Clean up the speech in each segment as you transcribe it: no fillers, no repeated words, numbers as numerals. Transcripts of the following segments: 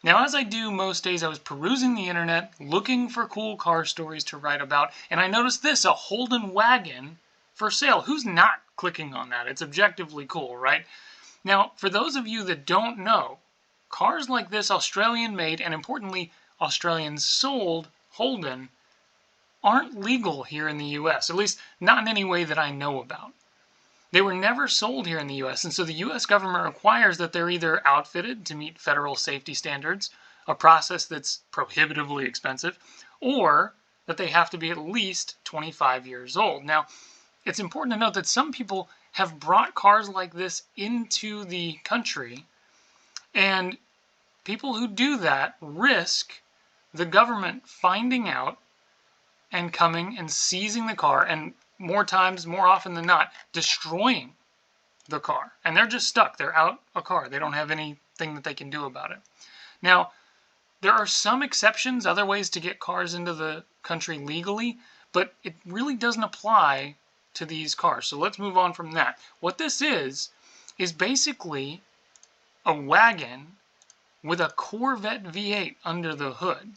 Now, as I do most days, I was perusing the internet, looking for cool car stories to write about, and I noticed this, a Holden wagon for sale. Who's not clicking on that? It's objectively cool, right? Now, for those of you that don't know, cars like this, Australian-made, and importantly, Australian-sold Holden, aren't legal here in the US, at least not in any way that I know about. They were never sold here in the US, and so the US government requires that they're either outfitted to meet federal safety standards, a process that's prohibitively expensive, or that they have to be at least 25 years old. Now, it's important to note that some people have brought cars like this into the country, and people who do that risk the government finding out and coming and seizing the car, and more often than not, destroying the car. And they're just stuck. They're out a car. They don't have anything that they can do about it. Now, there are some exceptions, other ways to get cars into the country legally, but it really doesn't apply to these cars. So let's move on from that. What this is basically a wagon with a Corvette V8 under the hood.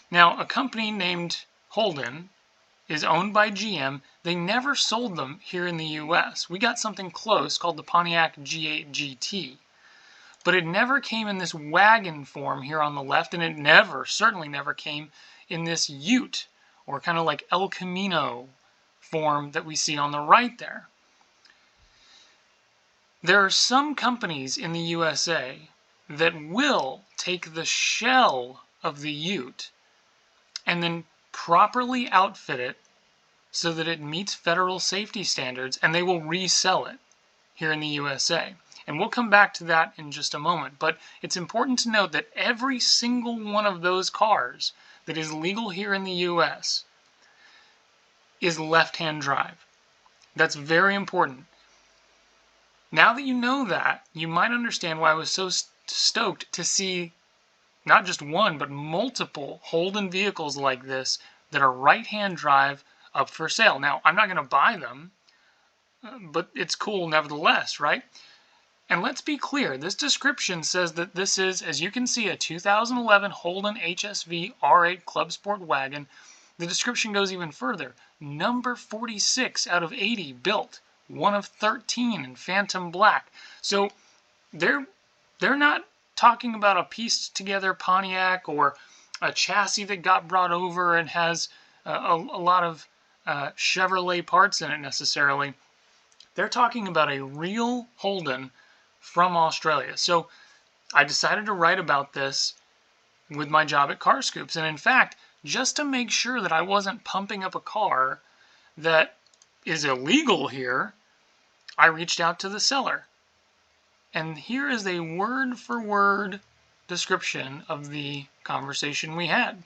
Now, a company named Holden is owned by GM. They never sold them here in the US. We got something close called the Pontiac G8 GT. But it never came in this wagon form here on the left, and it certainly never came in this ute, or kind of like El Camino form that we see on the right there. There are some companies in the USA that will take the shell of the ute and then properly outfit it so that it meets federal safety standards, and they will resell it here in the USA. And we'll come back to that in just a moment. But it's important to note that every single one of those cars that is legal here in the US is left-hand drive. That's very important. Now that you know that, you might understand why I was so stoked to see not just one, but multiple Holden vehicles like this that are right-hand drive up for sale. Now, I'm not going to buy them, but it's cool nevertheless, right? And let's be clear, this description says that this is, as you can see, a 2011 Holden HSV R8 Club Sport wagon. The description goes even further. Number 46 out of 80 built, one of 13 in Phantom Black. So they're not talking about a pieced together Pontiac or a chassis that got brought over and has a lot of Chevrolet parts in it necessarily. They're talking about a real Holden from Australia. So I decided to write about this with my job at Car Scoops. And in fact, just to make sure that I wasn't pumping up a car that is illegal here, I reached out to the seller. And here is a word-for-word description of the conversation we had.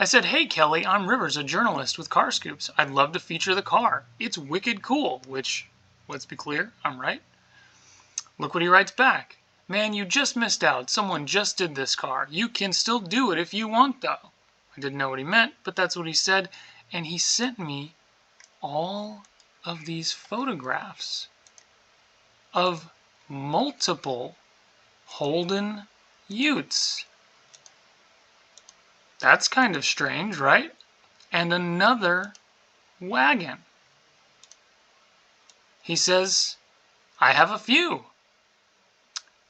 I said, "Hey Kelly, I'm Rivers, a journalist with Car Scoops. I'd love to feature the car. It's wicked cool," which, let's be clear, I'm right. Look what he writes back. "Man, you just missed out. Someone just did this car. You can still do it if you want, though." I didn't know what he meant, but that's what he said. And he sent me all of these photographs of multiple Holden utes. That's kind of strange, right? And another wagon. He says, "I have a few."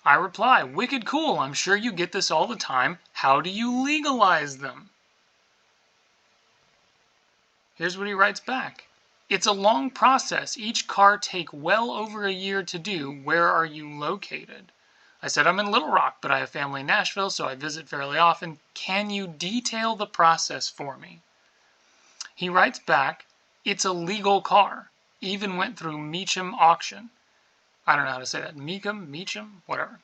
I reply, "Wicked cool. I'm sure you get this all the time. How do you legalize them?" Here's what he writes back. "It's a long process. Each car take well over a year to do. Where are you located?" I said, "I'm in Little Rock, but I have family in Nashville, so I visit fairly often. Can you detail the process for me?" He writes back, "It's a legal car. Even went through Meacham auction." I don't know how to say that. Meacham, whatever.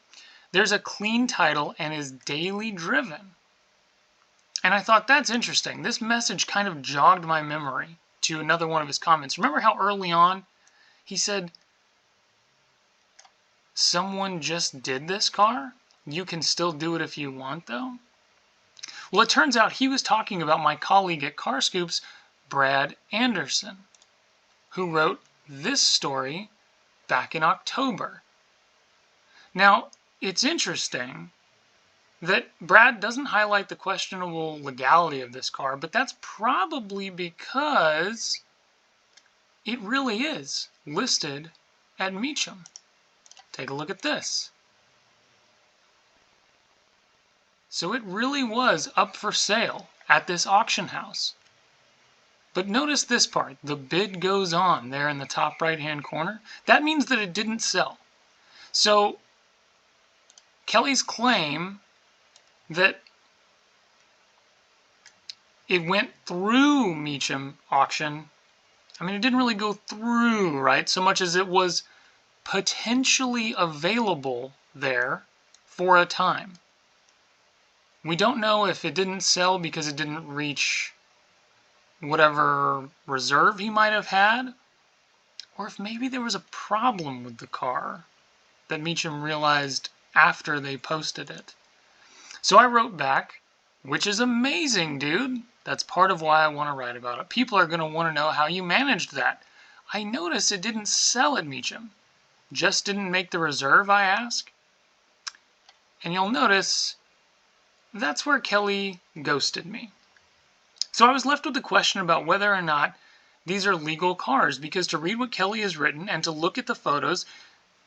"There's a clean title and is daily driven." And I thought, that's interesting. This message kind of jogged my memory to another one of his comments. Remember how early on he said, "Someone just did this car? You can still do it if you want, though?" Well, it turns out he was talking about my colleague at Car Scoops, Brad Anderson, who wrote this story back in October. Now, it's interesting that Brad doesn't highlight the questionable legality of this car, but that's probably because it really is listed at Meacham. Take a look at this. So it really was up for sale at this auction house. But notice this part, the bid goes on there in the top right hand corner. That means that it didn't sell. So Kelly's claim that it went through Meacham auction, I mean, it didn't really go through, right? So much as it was potentially available there for a time. We don't know if it didn't sell because it didn't reach whatever reserve he might have had, or if maybe there was a problem with the car that Meacham realized after they posted it. So I wrote back, which is amazing, dude. That's part of why I want to write about it. People are going to want to know how you managed that. I noticed it didn't sell at Meacham. Just didn't make the reserve, I ask. And you'll notice that's where Kelly ghosted me. So I was left with the question about whether or not these are legal cars, because to read what Kelly has written and to look at the photos,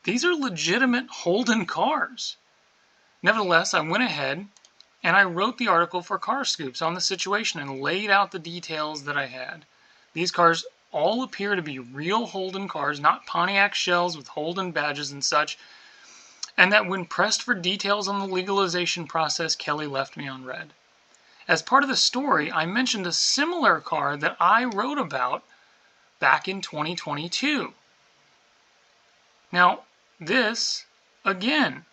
these are legitimate Holden cars. Nevertheless, I went ahead and I wrote the article for Car Scoops on the situation and laid out the details that I had. These cars all appear to be real Holden cars, not Pontiac shells with Holden badges and such, and that when pressed for details on the legalization process, Kelly left me on red. As part of the story, I mentioned a similar car that I wrote about back in 2022. Now, this, again,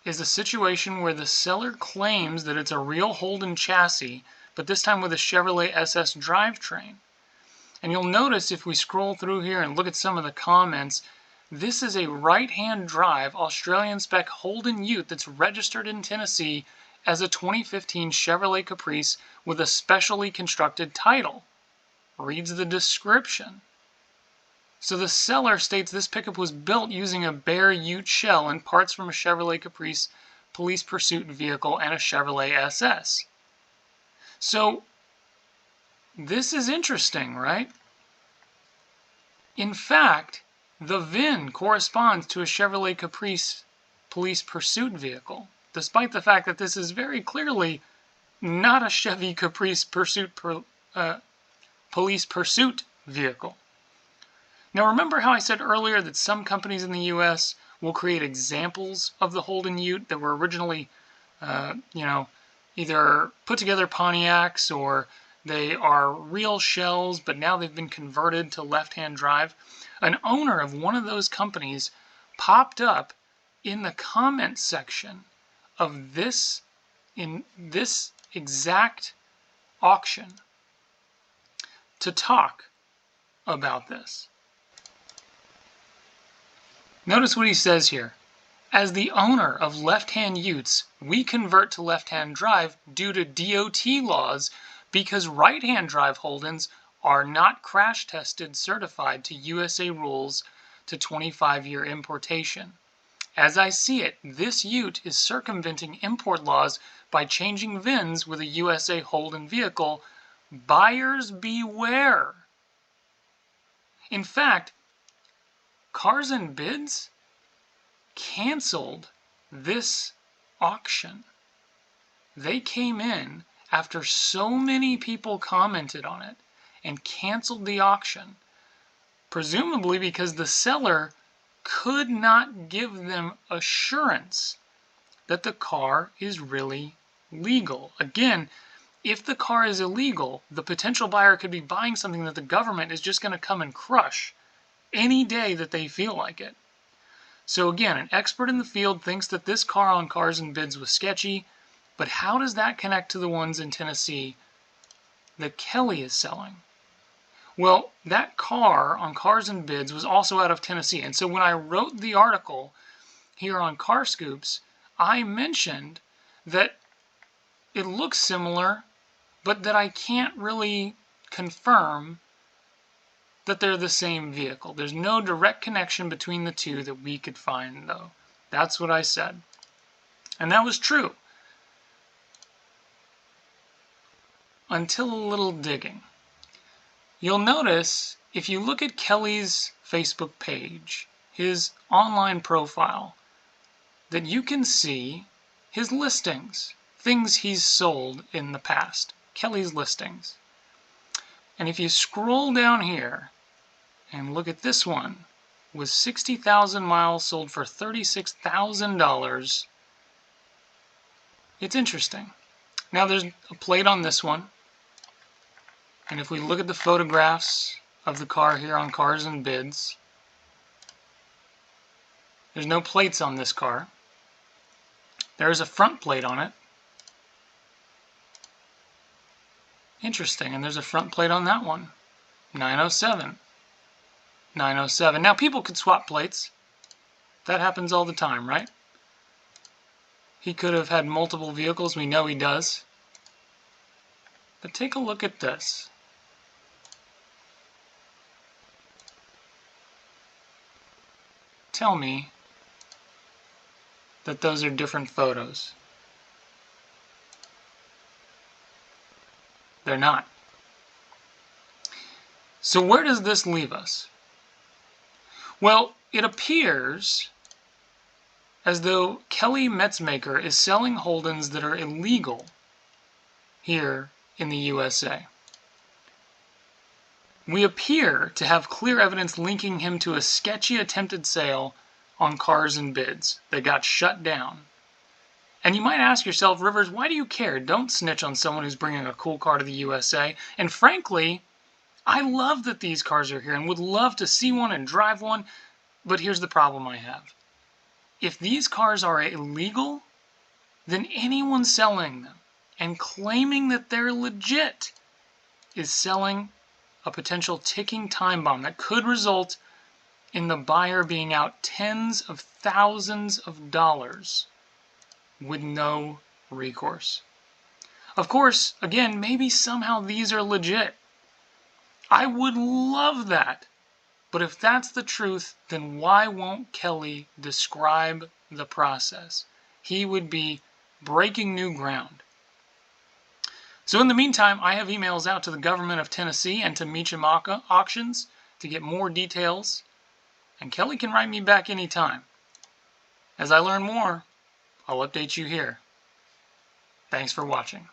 is a situation where the seller claims that it's a real Holden chassis, but this time with a Chevrolet SS drivetrain. And you'll notice if we scroll through here and look at some of the comments, this is a right-hand drive Australian spec Holden Ute that's registered in Tennessee as a 2015 Chevrolet Caprice with a specially constructed title. Reads the description. So the seller states this pickup was built using a bare Ute shell and parts from a Chevrolet Caprice police pursuit vehicle and a Chevrolet SS. So this is interesting, right? In fact, the VIN corresponds to a Chevrolet Caprice police pursuit vehicle, despite the fact that this is very clearly not a Chevy Caprice police pursuit vehicle. Now remember how I said earlier that some companies in the U.S. will create examples of the Holden Ute that were originally, either put together Pontiacs or they are real shells, but now they've been converted to left-hand drive. An owner of one of those companies popped up in the comment section of this, in this exact auction, to talk about this. Notice what he says here. As the owner of left-hand Utes, we convert to left-hand drive due to DOT laws because right-hand drive Holdens are not crash tested certified to USA rules to 25-year importation. As I see it, this Ute is circumventing import laws by changing VINs with a USA Holden vehicle. Buyers beware. In fact, Cars and Bids canceled this auction. They came in after so many people commented on it and canceled the auction, presumably because the seller could not give them assurance that the car is really legal. Again, if the car is illegal, the potential buyer could be buying something that the government is just going to come and crush any day that they feel like it. So again, an expert in the field thinks that this car on Cars and Bids was sketchy, but how does that connect to the ones in Tennessee that Kelly is selling? Well, that car on Cars and Bids was also out of Tennessee, and so when I wrote the article here on Car Scoops, I mentioned that it looks similar, but that I can't really confirm that they're the same vehicle. There's no direct connection between the two that we could find, though. That's what I said. And that was true. Until a little digging. You'll notice, if you look at Kelly's Facebook page, his online profile, that you can see his listings, things he's sold in the past, Kelly's listings. And if you scroll down here and look at this one, with 60,000 miles sold for $36,000, it's interesting. Now there's a plate on this one, and if we look at the photographs of the car here on Cars and Bids, there's no plates on this car. There is a front plate on it. Interesting, and there's a front plate on that one. 907. 907. Now people could swap plates. That happens all the time, right? He could have had multiple vehicles. We know he does. But take a look at this. Tell me that those are different photos. They're not. So where does this leave us? Well, it appears as though Kelly Metzmaker is selling Holdens that are illegal here in the USA. We appear to have clear evidence linking him to a sketchy attempted sale on Cars and Bids that got shut down. And you might ask yourself, Rivers, why do you care? Don't snitch on someone who's bringing a cool car to the USA. And frankly, I love that these cars are here and would love to see one and drive one. But here's the problem I have. If these cars are illegal, then anyone selling them and claiming that they're legit is selling a potential ticking time bomb that could result in the buyer being out tens of thousands of dollars with no recourse. Of course, again, maybe somehow these are legit. I would love that. But if that's the truth, then why won't Kelly describe the process? He would be breaking new ground. So in the meantime, I have emails out to the government of Tennessee and to Metzmaker Auctions to get more details. And Kelly can write me back anytime. As I learn more, I'll update you here. Thanks for watching.